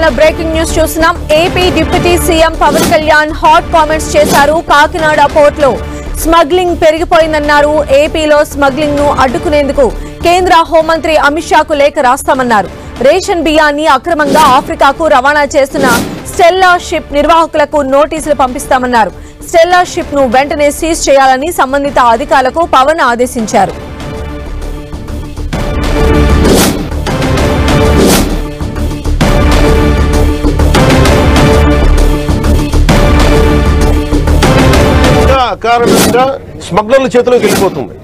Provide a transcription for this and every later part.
Telangana breaking news చూస్తున్నాం. AP deputy CM Pawan Kalyan hot comments చేశారు. కాకినాడ పోర్టులో స్మగ్లింగ్ పెరిగిపోయిందన్నారు. ఏపీలో స్మగ్లింగ్ ను అడ్డుకునేందుకు కేంద్ర హోంమంత్రి అమిత్ షాకు లేఖ రాస్తామన్నారు. రేషన్ బియ్యాన్ని అక్రమంగా ఆఫ్రికాకు రవాణా చేస్తున్న స్టెల్లా షిప్ నిర్వాహకులకు నోటీసులు పంపిస్తామన్నారు. స్టెల్లా షిప్ ను వెంటనే సీజ్ చేయాలని సంబంధిత అధికారులకు పవన్ ఆదేశించారు. కారణంగా స్మగ్లర్ల చేతిలోకి వెళ్ళిపోతుంది.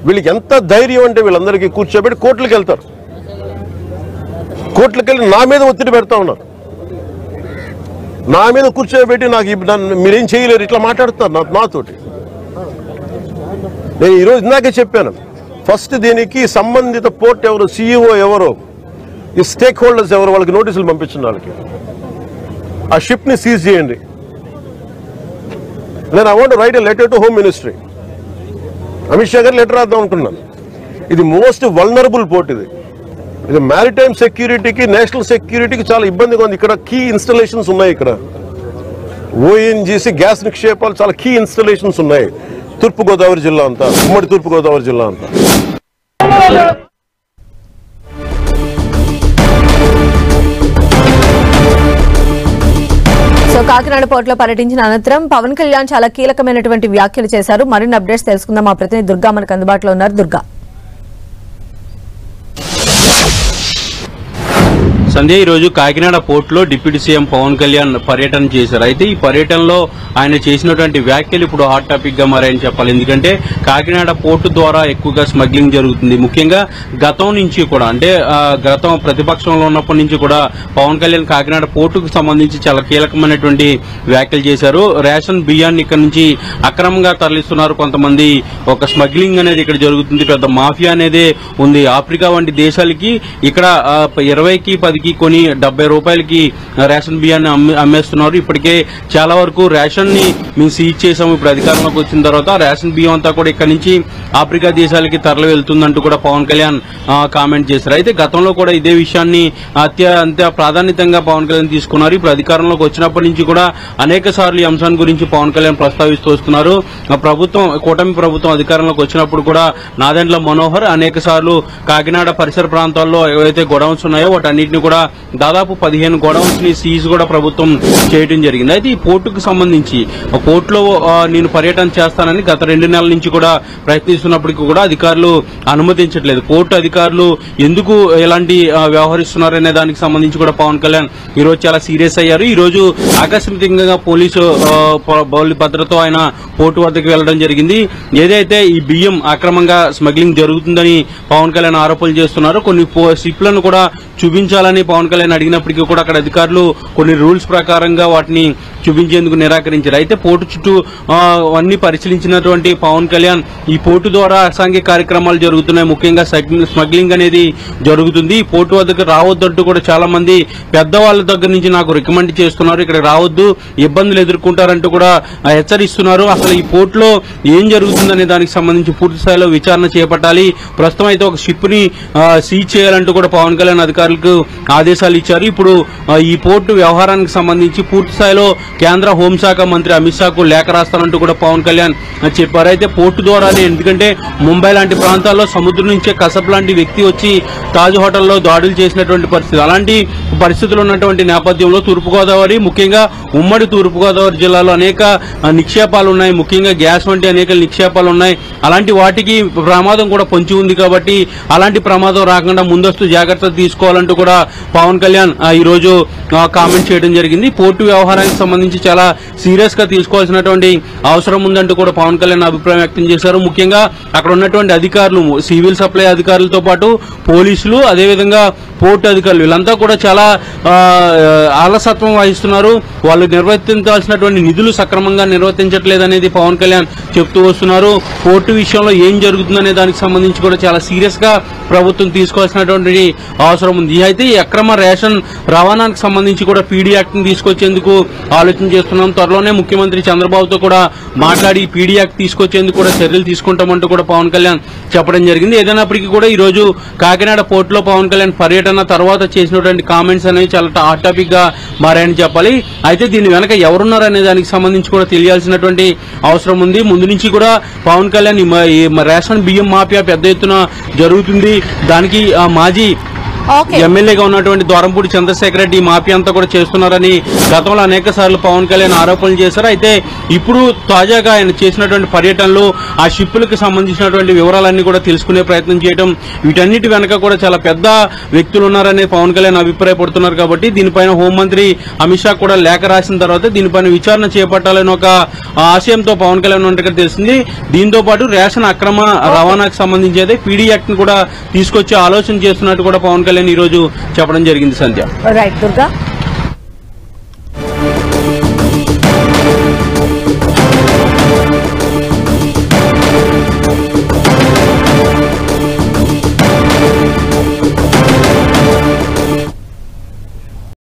వీళ్ళకి ఎంత ధైర్యం అంటే వీళ్ళందరికీ కూర్చోబెట్టి కోర్టులకు వెళ్తారు. కోర్టులకు వెళ్ళి నా మీద ఒత్తిడి పెడతా ఉన్నారు. నా మీద కూర్చోబెట్టి మీరేం చేయలేరు ఇట్లా మాట్లాడుతున్నారు నాతోటి. నేను ఈరోజు ఇందాకే చెప్పాను, ఫస్ట్ దీనికి సంబంధిత పోర్ట్ ఎవరు, సిఇఓ ఎవరో, ఈ స్టేక్ హోల్డర్స్ ఎవరు, వాళ్ళకి నోటీసులు పంపించిన వాళ్ళకి ఆ షిప్ ని సీజ్ చేయండి. నేను I want right a letter to home ministry. Amit Shah గారు లెటర్ రాద్దాం అనుకున్నాను. ఇది మోస్ట్ వల్నరబుల్ పోర్ట్. ఇది మ్యారిటైమ్ సెక్యూరిటీకి, నేషనల్ సెక్యూరిటీకి చాలా ఇబ్బందిగా ఉంది. ఇక్కడ కీ ఇన్స్టాలేషన్స్ ఉన్నాయి. ఇక్కడ ఓఎన్జీసీ గ్యాస్ నిక్షేపాలు చాలా కీ ఇన్స్టాలేషన్స్ ఉన్నాయి. తూర్పుగోదావరి జిల్లా అంతా, ఉమ్మడి తూర్పుగోదావరి జిల్లా అంతా. కాకినాడ పోర్టులో పర్యటించిన అనంతరం పవన్ కళ్యాణ్ చాలా కీలకమైనటువంటి వ్యాఖ్యలు చేశారు. మరిన్ని అప్డేట్స్ తెలుసుకుందాం. మా ప్రతినిధి దుర్గా మనకు అందుబాటులో ఉన్నారు. దుర్గా, సంధ్య, ఈ రోజు కాకినాడ పోర్టులో డిప్యూటీ సీఎం పవన్ కళ్యాణ్ పర్యటన చేశారు. అయితే ఈ పర్యటనలో ఆయన చేసినటువంటి వ్యాఖ్యలు ఇప్పుడు హాట్ టాపిక్ గా మారాయని చెప్పాలి. ఎందుకంటే కాకినాడ పోర్టు ద్వారా ఎక్కువగా స్మగ్లింగ్ జరుగుతుంది. ముఖ్యంగా గతం నుంచి కూడా, అంటే గతం ప్రతిపక్షంలో ఉన్నప్పటి నుంచి కూడా పవన్ కళ్యాణ్ కాకినాడ పోర్టుకు సంబంధించి చాలా కీలకమైనటువంటి వ్యాఖ్యలు చేశారు. రేషన్ బియ్యాన్ని ఇక్కడ నుంచి అక్రమంగా తరలిస్తున్నారు కొంతమంది. ఒక స్మగ్లింగ్ అనేది ఇక్కడ జరుగుతుంది. పెద్ద మాఫియా అనేది ఉంది. ఆఫ్రికా వంటి దేశాలకి ఇక్కడ 20కి 10కి కొని 70 రూపాయలకి రేషన్ బియ్యాన్ని అమ్మేస్తున్నారు. ఇప్పటికే చాలా వరకు రేషన్ ని మేము సీజ్ చేసాము. ఇప్పుడు అధికారంలోకి వచ్చిన తర్వాత రేషన్ బియ్యం అంతా కూడా ఇక్కడ నుంచి ఆఫ్రికా దేశాలకి తరలి వెళ్తుందంటూ కూడా పవన్ కళ్యాణ్ కామెంట్ చేశారు. అయితే గతంలో కూడా ఇదే విషయాన్ని అత్యంత ప్రాధాన్యతంగా పవన్ కళ్యాణ్ తీసుకున్నారు. ఇప్పుడు అధికారంలోకి వచ్చినప్పటి నుంచి కూడా అనేక సార్లు ఈ అంశాన్ని గురించి పవన్ కళ్యాణ్ ప్రస్తావిస్తూ వస్తున్నారు. ప్రభుత్వం, కూటమి ప్రభుత్వం అధికారంలోకి వచ్చినప్పుడు కూడా నాదెండ్ల మనోహర్ అనేక సార్లు కాకినాడ పరిసర ప్రాంతాల్లో ఏవైతే గొడౌన్స్ ఉన్నాయో వాటన్నిటిని కూడా దాదాపు 15 గొడౌన్స్ ని సీజ్ కూడా ప్రభుత్వం చేయడం జరిగింది. అయితే ఈ పోర్టుకు సంబంధించి పోర్టులో నేను పర్యటన చేస్తానని గత 2 నెలల నుంచి కూడా ప్రయత్నిస్తున్నప్పటికీ కూడా అధికారులు అనుమతించట్లేదు. పోర్టు అధికారులు ఎందుకు ఎలాంటి వ్యవహరిస్తున్నారనే దానికి సంబంధించి కూడా పవన్ కళ్యాణ్ ఈ రోజు చాలా సీరియస్ అయ్యారు. ఈ రోజు ఆకస్మికంగా పోలీసు భద్రతతో ఆయన పోర్టు వద్దకు వెళ్లడం జరిగింది. ఏదైతే ఈ బియ్యం అక్రమంగా స్మగ్లింగ్ జరుగుతుందని పవన్ కళ్యాణ్ ఆరోపణలు చేస్తున్నారు. కొన్ని షిప్లను కూడా చూపించాలని పవన్ కళ్యాణ్ అడిగినప్పటికీ కూడా అక్కడ అధికారులు కొన్ని రూల్స్ ప్రకారంగా వాటిని చూపించేందుకు నిరాకరించారు. అయితే పోర్టు చుట్టూ అన్ని పరిశీలించినటువంటి పవన్ కళ్యాణ్ ఈ పోర్టు ద్వారా అసాంఘిక కార్యక్రమాలు జరుగుతున్నాయి, ముఖ్యంగా స్మగ్లింగ్ అనేది జరుగుతుంది, ఈ పోర్టు వద్దకు రావద్దంటూ కూడా చాలా మంది పెద్దవాళ్ల దగ్గర నుంచి నాకు రికమెండ్ చేస్తున్నారు, ఇక్కడ రావద్దు ఇబ్బందులు ఎదుర్కొంటారంటూ కూడా హెచ్చరిస్తున్నారు. అసలు ఈ పోర్టులో ఏం జరుగుతుందనే దానికి సంబంధించి పూర్తి స్థాయిలో విచారణ చేపట్టాలి. ప్రస్తుతం అయితే ఒక షిప్ ని సీజ్ చేయాలంటూ కూడా పవన్ కళ్యాణ్ అధికారులకు ఆదేశాలు ఇచ్చారు. ఇప్పుడు ఈ పోర్టు వ్యవహారానికి సంబంధించి పూర్తి స్థాయిలో కేంద్ర హోంశాఖ మంత్రి అమిత్ షాకు లేఖ రాస్తానంటూ కూడా పవన్ కళ్యాణ్ చెప్పారు. అయితే పోర్టు ద్వారానే, ఎందుకంటే ముంబై లాంటి ప్రాంతాల్లో సముద్రం నుంచే కసబ్ లాంటి వ్యక్తి వచ్చి తాజ్ హోటల్లో దాడులు చేసినటువంటి పరిస్థితి, అలాంటి పరిస్థితులు ఉన్నటువంటి నేపథ్యంలో తూర్పుగోదావరి, ముఖ్యంగా ఉమ్మడి తూర్పుగోదావరి జిల్లాలో అనేక నిక్షేపాలు ఉన్నాయి, ముఖ్యంగా గ్యాస్ వంటి అనేక నిక్షేపాలు ఉన్నాయి. అలాంటి వాటికి ప్రమాదం కూడా పొంచి ఉంది. కాబట్టి అలాంటి ప్రమాదం రాకుండా ముందస్తు జాగ్రత్తలు తీసుకోవాలంటూ కూడా పవన్ కళ్యాణ్ ఈ రోజు కామెంట్ చేయడం జరిగింది. పోర్టు వ్యవహారానికి సంబంధించి చాలా సీరియస్ గా తీసుకోవాల్సినటువంటి అవసరం ఉందంటూ కూడా పవన్ కళ్యాణ్ అభిప్రాయం వ్యక్తం చేశారు. ముఖ్యంగా అక్కడ ఉన్నటువంటి అధికారులు, సివిల్ సప్లై అధికారులతో పాటు పోలీసులు, అదేవిధంగా పోర్టు అధికారులు, వీళ్ళంతా కూడా చాలా ఆలసత్వం వహిస్తున్నారు. వాళ్ళు నిర్వర్తించాల్సినటువంటి నిధులు సక్రమంగా నిర్వర్తించట్లేదనేది పవన్ కళ్యాణ్ చెప్తూ వస్తున్నారు. పోర్టు విషయంలో ఏం జరుగుతుందనే దానికి సంబంధించి కూడా చాలా సీరియస్ గా ప్రభుత్వం తీసుకోవాల్సినటువంటి అవసరం ఉంది. అయితే ఈ అక్రమ రేషన్ రవాణానికి సంబంధించి కూడా పీడీ యాక్ట్ ని తీసుకొచ్చేందుకు ఆలోచన చేస్తున్నాం. త్వరలోనే ముఖ్యమంత్రి చంద్రబాబుతో కూడా మాట్లాడి పీడీ యాక్ట్ తీసుకొచ్చేందుకు కూడా చర్యలు తీసుకుంటామంటూ కూడా పవన్ కళ్యాణ్ చెప్పడం జరిగింది. ఏదైనప్పటికీ కూడా ఈ రోజు కాకినాడ పోర్టులో పవన్ కళ్యాణ్ పర్యటన అన్న తర్వాత చేసినటువంటి కామెంట్స్ అనేవి చాలా హాట్ టాపిక్ గా మారాయని చెప్పాలి. అయితే దీని వెనక ఎవరున్నారనే దానికి సంబంధించి కూడా తెలియాల్సినటువంటి అవసరం ఉంది. ముందు నుంచి కూడా పవన్ కళ్యాణ్ ఈ రేషన్ బియ్యం మాఫియా పెద్ద ఎత్తున జరుగుతుంది, దానికి మాజీ ఎమ్మెల్యేగా ఉన్నటువంటి ద్వారంపూడి చంద్రశేఖర్ రెడ్డి మాఫియా అంతా కూడా చేస్తున్నారని గతంలో అనేక సార్లు పవన్ కళ్యాణ్ ఆరోపణలు చేశారు. అయితే ఇప్పుడు తాజాగా ఆయన చేసినటువంటి పర్యటనలో ఆ షిప్పులకు సంబంధించినటువంటి వివరాలన్నీ కూడా తెలుసుకునే ప్రయత్నం చేయడం, వీటన్నిటి వెనక కూడా చాలా పెద్ద వ్యక్తులు ఉన్నారని పవన్ కళ్యాణ్ అభిప్రాయపడుతున్నారు. కాబట్టి దీనిపైన హోంమంత్రి అమిత్ షా కూడా లేఖ రాసిన తర్వాత దీనిపైన విచారణ చేపట్టాలని ఒక ఆశయంతో పవన్ కళ్యాణ్ ఉన్నట్టుగా తెలిసింది. దీంతో పాటు రేషన్ అక్రమ రవాణాకు సంబంధించి అయితే పీడీ యాక్ట్ ను కూడా తీసుకొచ్చే ఆలోచన చేస్తున్నట్టు కూడా పవన్ కళ్యాణ్ ఈ రోజు చెప్పడం జరిగింది. సంధ్య. రైట్ దుర్గా.